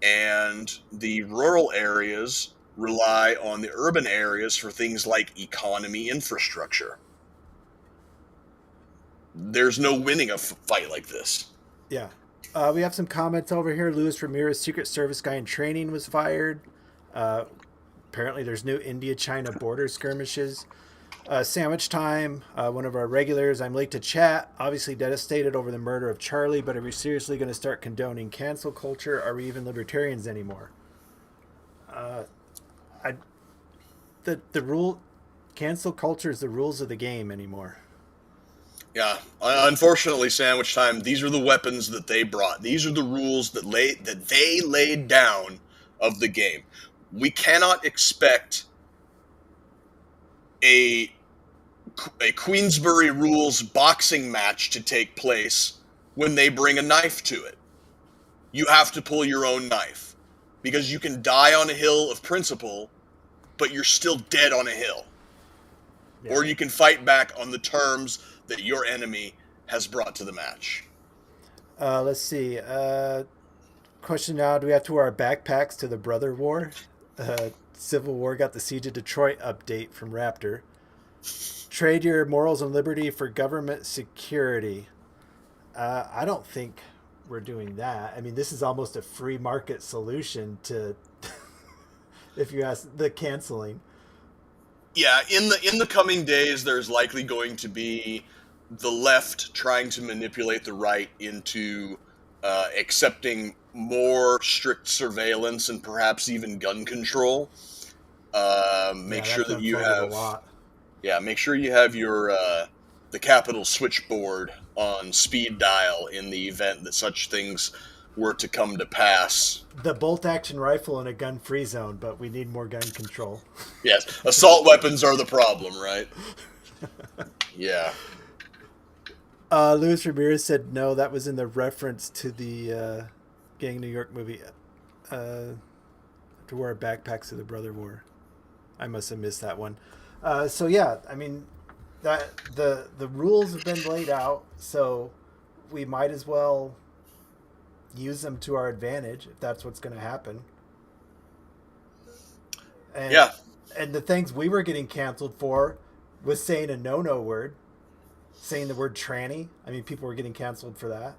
and the rural areas rely on the urban areas for things like economy infrastructure. There's no winning a fight like this. Yeah. We have some comments over here. Luis Ramirez, Secret Service guy in training, was fired. Apparently, there's new India-China border skirmishes. Sandwich Time, one of our regulars. I'm late to chat. Obviously devastated over the murder of Charlie, but are we seriously going to start condoning cancel culture? Are we even libertarians anymore? The rule, cancel culture is the rules of the game anymore. Yeah, unfortunately, Sandwich Time. These are the weapons that they brought. These are the rules that they laid down of the game. We cannot expect a Queensberry rules boxing match to take place when they bring a knife to it. You have to pull your own knife, because you can die on a hill of principle, but you're still dead on a hill. Yeah. Or you can fight back on the terms that your enemy has brought to the match. Let's see. Question now, do we have to wear our backpacks to the Brother War? Civil War got the Siege of Detroit update from Raptor. Trade your morals and liberty for government security. I don't think we're doing that. I mean, this is almost a free market solution to, if you ask, the canceling. Yeah, in the coming days, there's likely going to be the left trying to manipulate the right into accepting more strict surveillance and perhaps even gun control. Make sure that you have, make sure you have your the Capitol switchboard on speed dial in the event that such things were to come to pass. The bolt-action rifle in a gun-free zone, but we need more gun control. Yes, assault weapons are the problem, right? Yeah. Luis Ramirez said no, that was in the reference to the Gang New York movie. To wear backpacks to the Brother War. I must have missed that one. So yeah, I mean, that the rules have been laid out, so we might as well use them to our advantage if that's what's going to happen. And, yeah. And the things we were getting canceled for was saying a no-no word, saying the word tranny. I mean, people were getting canceled for that.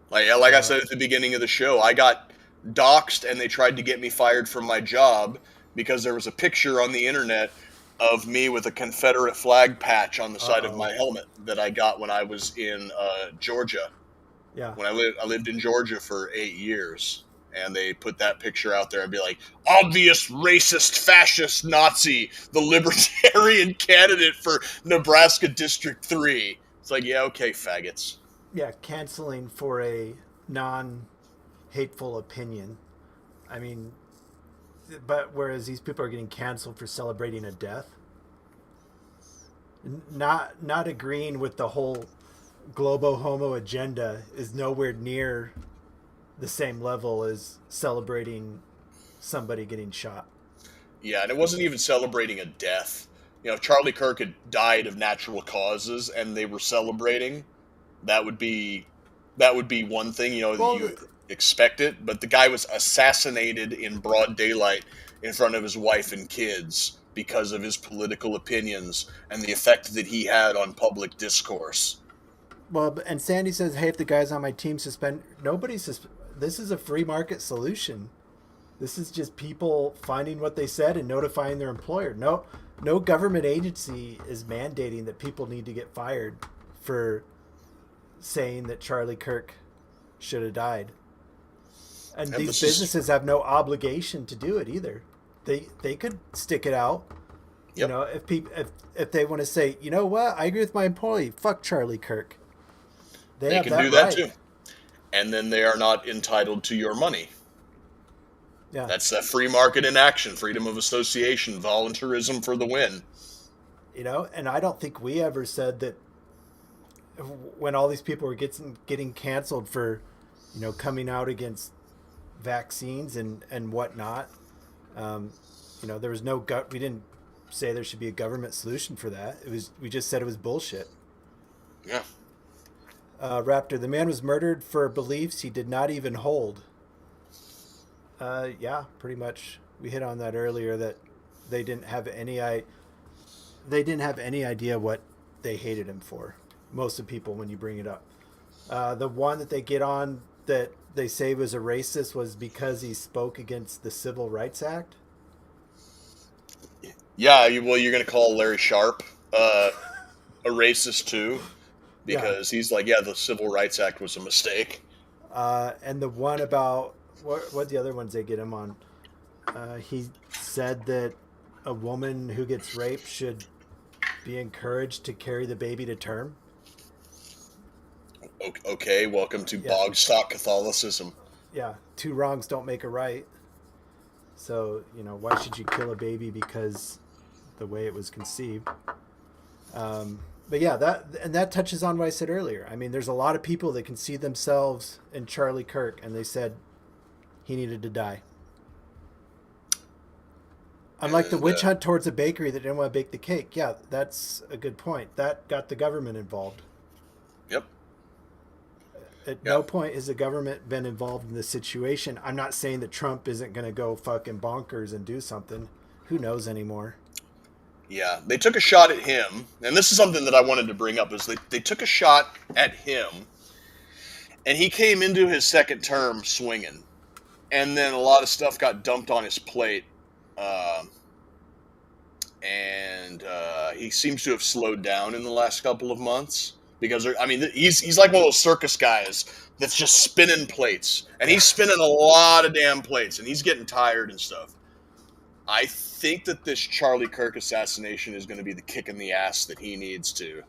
Like I said at the beginning of the show, I got doxxed and they tried to get me fired from my job because there was a picture on the internet of me with a Confederate flag patch on the side of my helmet that I got when I was in Georgia. Yeah. When I lived in Georgia for 8 years, and they put that picture out there and be like, obvious racist, fascist, Nazi, the libertarian candidate for Nebraska District 3. It's like, yeah, okay, faggots. Yeah, canceling for a non-hateful opinion. I mean, but whereas these people are getting canceled for celebrating a death, not agreeing with the whole globo homo agenda is nowhere near the same level as celebrating somebody getting shot. Yeah, and it wasn't even celebrating a death. You know, Charlie Kirk had died of natural causes, and they were celebrating. That would be one thing, you know, that you expect it. But the guy was assassinated in broad daylight in front of his wife and kids because of his political opinions and the effect that he had on public discourse. Well, and Sandy says, hey, if the guys on my team suspend, this is a free market solution. This is just people finding what they said and notifying their employer. No government agency is mandating that people need to get fired for saying that Charlie Kirk should have died. And these businesses have no obligation to do it either. They could stick it out. Yep. You know, if they want to say, you know what, I agree with my employee, fuck Charlie Kirk. They can do that too. And then they are not entitled to your money. Yeah. That's that free market in action, freedom of association, voluntarism for the win. You know, and I don't think we ever said that when all these people were getting canceled for, you know, coming out against vaccines and whatnot, you know, there was no we didn't say there should be a government solution for that. We just said it was bullshit. Yeah. Raptor, the man was murdered for beliefs he did not even hold. Yeah, pretty much. We hit on that earlier that they didn't have any idea what they hated him for. Most of the people, when you bring it up, the one that they get on that they say was a racist was because he spoke against the Civil Rights Act. Yeah, you're going to call Larry Sharp a racist too, because he's like, yeah, the Civil Rights Act was a mistake. And the one about what the other ones they get him on, he said that a woman who gets raped should be encouraged to carry the baby to term. Okay, welcome to bog stock Catholicism. Yeah, 2 wrongs don't make a right. So, why should you kill a baby because the way it was conceived? But yeah, that touches on what I said earlier. I mean, there's a lot of people that can see themselves in Charlie Kirk, and they said he needed to die. Unlike the witch hunt towards a bakery that didn't want to bake the cake. Yeah, that's a good point. That got the government involved. Yep. At no point has the government been involved in this situation. I'm not saying that Trump isn't going to go fucking bonkers and do something. Who knows anymore? Yeah, they took a shot at him, and this is something that I wanted to bring up, is they took a shot at him, and he came into his second term swinging, and then a lot of stuff got dumped on his plate, and he seems to have slowed down in the last couple of months, because, I mean, he's like one of those circus guys that's just spinning plates, and he's spinning a lot of damn plates, and he's getting tired and stuff. I think that this Charlie Kirk assassination is going to be the kick in the ass that he needs to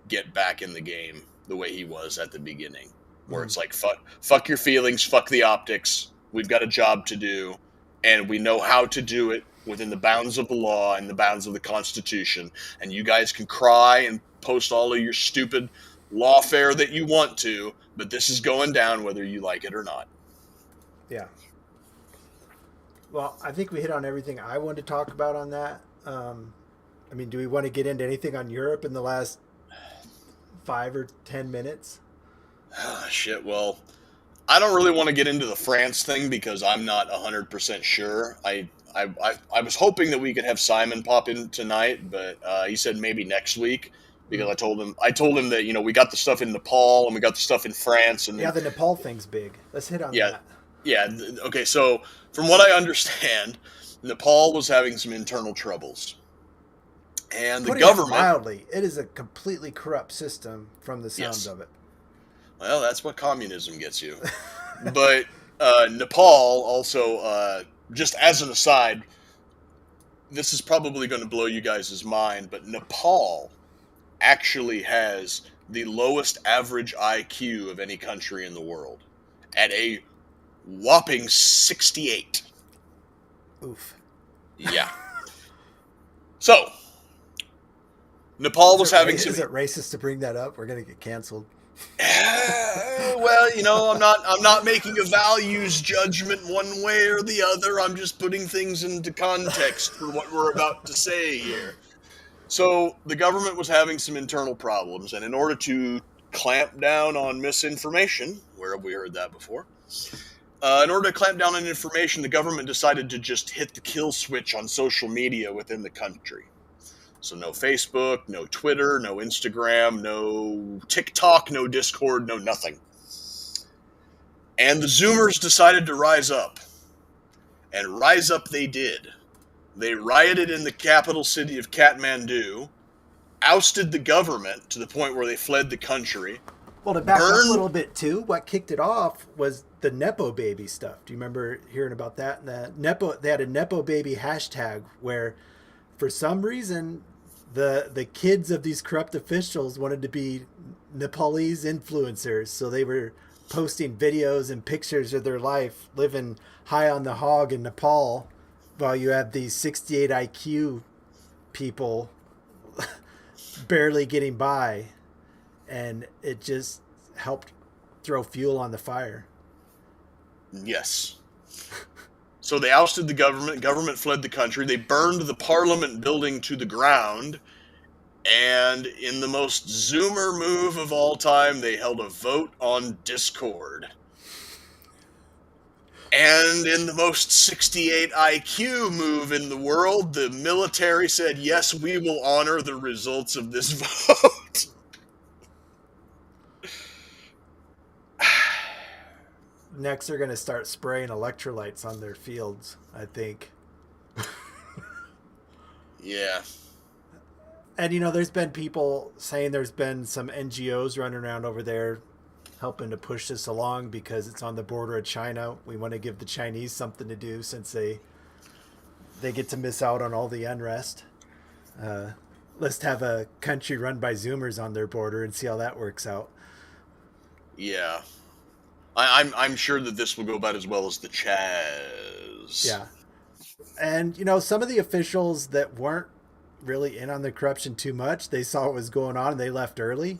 get back in the game the way he was at the beginning, where it's like, fuck your feelings, fuck the optics. We've got a job to do, and we know how to do it within the bounds of the law and the bounds of the Constitution. And you guys can cry and post all of your stupid lawfare that you want to, but this is going down whether you like it or not. Yeah. Well, I think we hit on everything I wanted to talk about on that. I mean, do we want to get into anything on Europe in the last 5 or 10 minutes? Shit, well, I don't really want to get into the France thing because I'm not 100% sure. I was hoping that we could have Simon pop in tonight, but he said maybe next week, because I told him that, we got the stuff in Nepal and we got the stuff in France. And the Nepal thing's big. Let's hit on that. Yeah, okay, so from what I understand, Nepal was having some internal troubles. And the government... mildly, it is a completely corrupt system from the sounds of it. Well, that's what communism gets you. But Nepal also, just as an aside, this is probably going to blow you guys' mind, but Nepal actually has the lowest average IQ of any country in the world at a whopping 68. Oof. Yeah. So, Nepal was having some... Is it racist to bring that up? We're going to get canceled. Well, I'm not making a values judgment one way or the other. I'm just putting things into context for what we're about to say here. So, the government was having some internal problems, and in order to clamp down on misinformation, where have we heard that before? In order to clamp down on information, the government decided to just hit the kill switch on social media within the country. So no Facebook, no Twitter, no Instagram, no TikTok, no Discord, no nothing. And the Zoomers decided to rise up. And rise up they did. They rioted in the capital city of Kathmandu, ousted the government to the point where they fled the country. Well, to back up a little bit, too, what kicked it off was the Nepo baby stuff. Do you remember hearing about that? They had a Nepo baby hashtag where, for some reason, the kids of these corrupt officials wanted to be Nepalese influencers. So they were posting videos and pictures of their life living high on the hog in Nepal, while you have these 68 IQ people barely getting by. And it just helped throw fuel on the fire. Yes. So they ousted the government. Government fled the country. They burned the parliament building to the ground. And in the most Zoomer move of all time, they held a vote on Discord. And in the most 68 IQ move in the world, the military said, yes, we will honor the results of this vote. Next, they're going to start spraying electrolytes on their fields, I think. Yeah. And, you know, there's been people saying there's been some NGOs running around over there helping to push this along because it's on the border of China. We want to give the Chinese something to do since they get to miss out on all the unrest. Let's have a country run by Zoomers on their border and see how that works out. Yeah. I'm sure that this will go about as well as the Chaz. Yeah. And, you know, some of the officials that weren't really in on the corruption too much, they saw what was going on and they left early.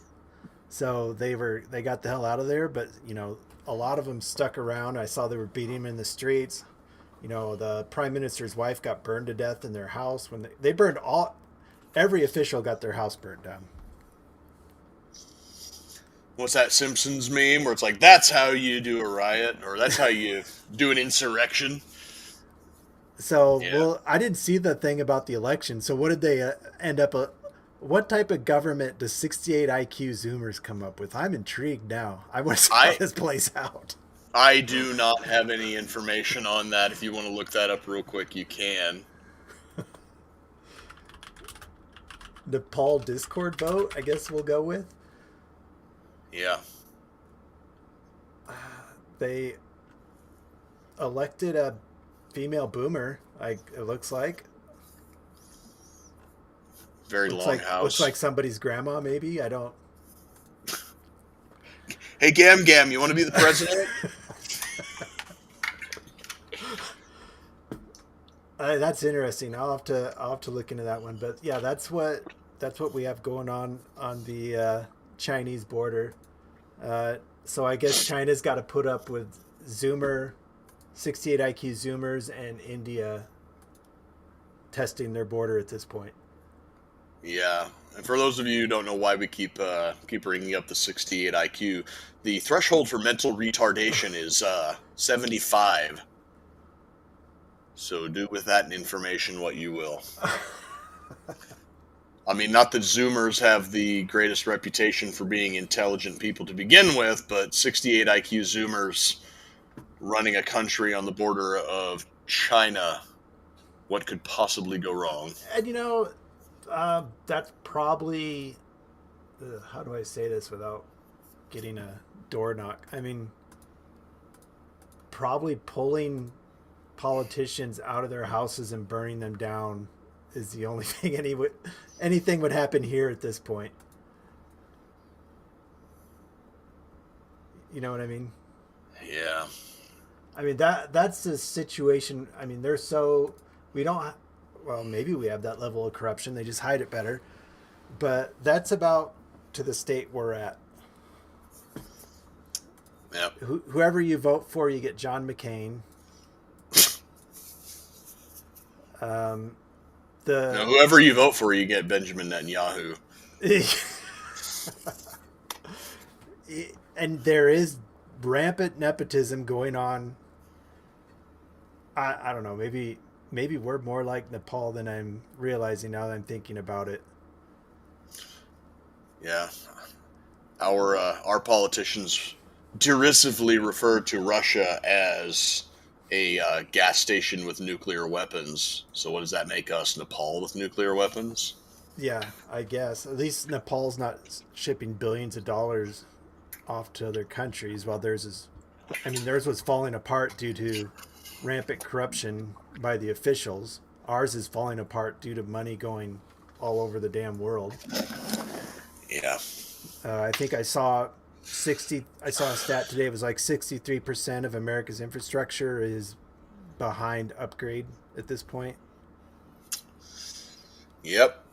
So they got the hell out of there. But, you know, a lot of them stuck around. I saw they were beating him in the streets. You know, the prime minister's wife got burned to death in their house when they burned every official got their house burned down. What's that Simpsons meme where it's like, that's how you do a riot, or that's how you do an insurrection? So, yeah. Well, I didn't see the thing about the election. So what did they end up, what type of government does 68 IQ Zoomers come up with? I'm intrigued now. I want to see how this plays out. I do not have any information on that. If you want to look that up real quick, you can. Nepal Discord vote, I guess we'll go with. Yeah. They elected a female boomer, like it looks like. Very long house. Looks like somebody's grandma, maybe. I don't. Hey, Gam, you want to be the president? That's interesting. I'll have to look into that one. But yeah, that's what we have going on the Chinese border. So I guess China's got to put up with Zoomer, 68 IQ Zoomers, and India testing their border at this point. Yeah, and for those of you who don't know why we keep bringing up the 68 IQ, the threshold for mental retardation is 75. So do with that information what you will. I mean, not that Zoomers have the greatest reputation for being intelligent people to begin with, but 68 IQ Zoomers running a country on the border of China, what could possibly go wrong? And, you know, that's probably, how do I say this without getting a door knock? I mean, probably pulling politicians out of their houses and burning them down is the only thing anything would happen here at this point. You know what I mean? Yeah. I mean, that's the situation. I mean, maybe we have that level of corruption. They just hide it better. But that's about to the state we're at. Yep. Whoever you vote for, you get John McCain. Now, whoever you vote for, you get Benjamin Netanyahu. And there is rampant nepotism going on. I don't know. Maybe we're more like Nepal than I'm realizing now that I'm thinking about it. Yeah, our politicians derisively refer to Russia as a gas station with nuclear weapons. So what does that make us, Nepal with nuclear weapons? Yeah, I guess. At least Nepal's not shipping billions of dollars off to other countries, while theirs was falling apart due to rampant corruption by the officials. Ours is falling apart due to money going all over the damn world. Yeah. I think I saw a stat today. It was like 63% of America's infrastructure is behind upgrade at this point. Yep.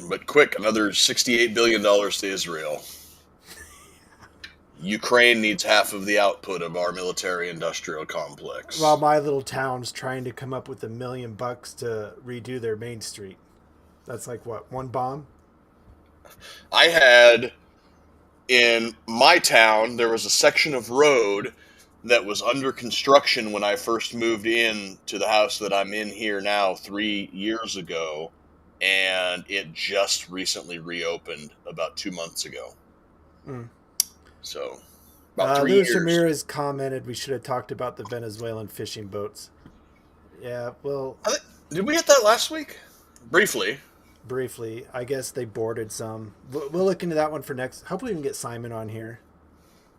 But quick, another $68 billion to Israel. Ukraine needs half of the output of our military-industrial complex. While my little town's trying to come up with $1 million to redo their main street. That's like what, one bomb? I had in my town, there was a section of road that was under construction when I first moved in to the house that I'm in here now 3 years ago, and it just recently reopened about 2 months ago. So, about 3 Luis years. Ramirez commented we should have talked about the Venezuelan fishing boats. Yeah, well... Did we hit that last week? Briefly. I guess they boarded some. We'll look into that one for next. Hopefully we can get Simon on here.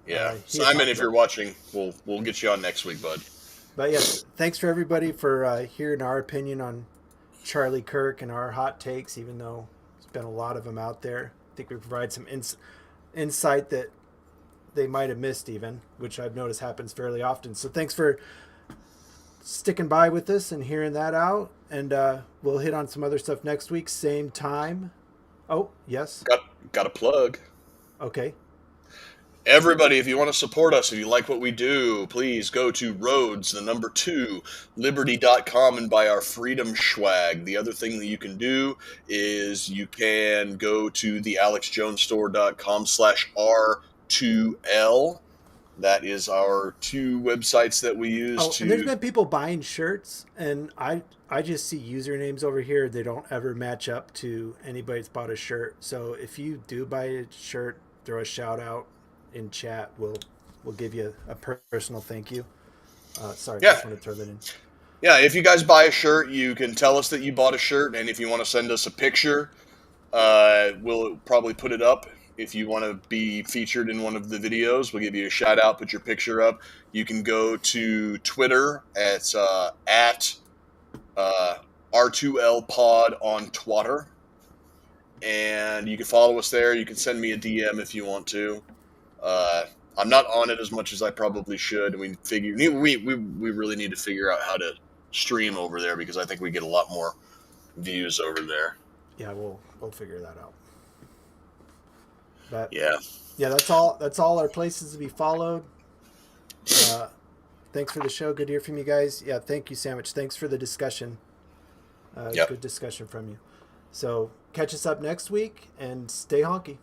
Yeah, Simon, if you're watching, we'll get you on next week, bud. But yes, thanks for everybody for hearing our opinion on Charlie Kirk and our hot takes, even though there's been a lot of them out there. I think we provide some insight that they might have missed even, which I've noticed happens fairly often. So thanks for sticking by with us and hearing that out. And we'll hit on some other stuff next week, same time. Oh, yes. Got a plug. Okay. Everybody, if you want to support us, if you like what we do, please go to Liberty.com and buy our Freedom Swag. The other thing that you can do is you can go to the AlexJonesStore.com/R2L. That is our 2 websites that we use and there's been people buying shirts, and I just see usernames over here. They don't ever match up to anybody that's bought a shirt. So if you do buy a shirt, throw a shout out in chat. We'll give you a personal thank you. Sorry, I just want to throw that in. Yeah, if you guys buy a shirt, you can tell us that you bought a shirt, and if you want to send us a picture, we'll probably put it up. If you want to be featured in one of the videos, we'll give you a shout out, put your picture up. You can go to Twitter at R2L Pod on Twitter, and you can follow us there. You can send me a DM if you want to. I'm not on it as much as I probably should. We really need to figure out how to stream over there, because I think we get a lot more views over there. Yeah, we'll figure that out. But yeah, that's all our places to be followed. Thanks for the show. Good to hear from you guys. Yeah, thank you, Sandwich. Thanks for the discussion. Good discussion from you. So catch us up next week and stay honky.